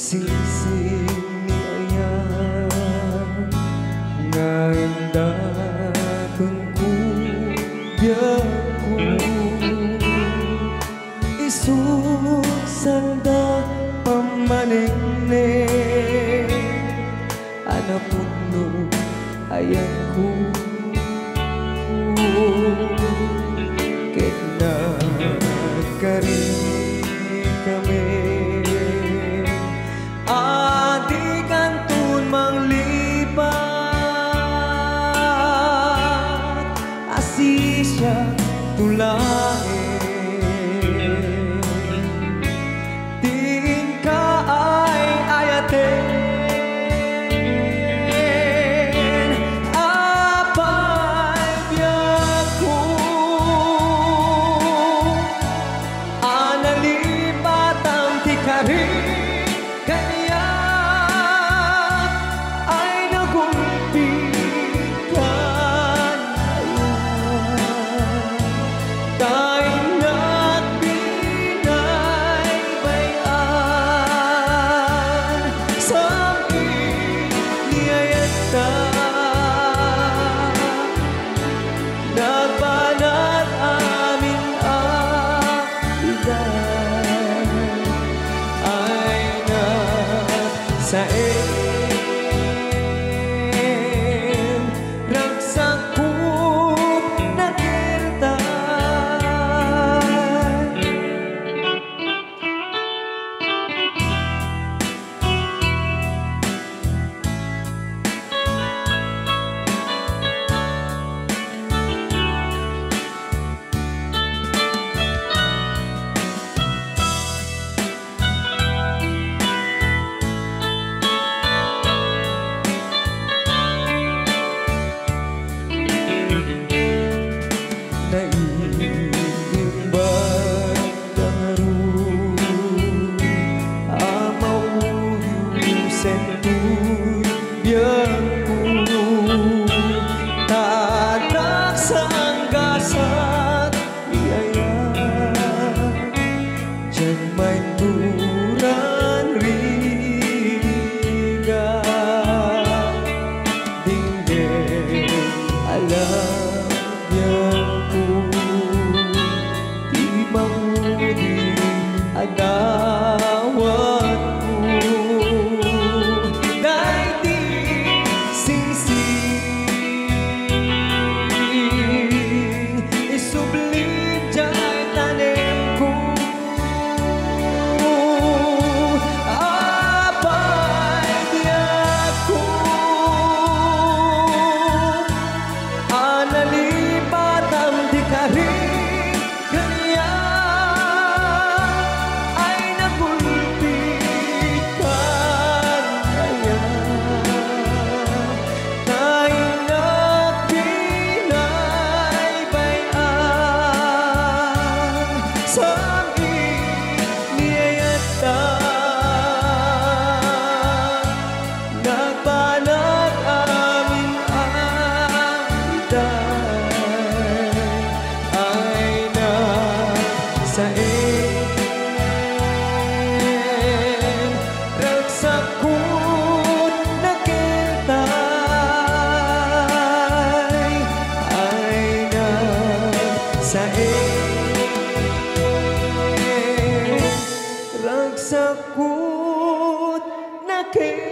singsing ni ayan ngayon daton ko biyaku isusanda pamanene anapun no ayahku kena kari kami adikan tun manglipat asisya tulae din ka ay ayaten apay biyaku analipat ang tikari kaya ay nagumpikan tayo na't binaybayan sa iniyayata nagbanat amin abidan ay na sa ragsakot na kirtan ragsakot na kirtay ay na sa ragsakot na kirtay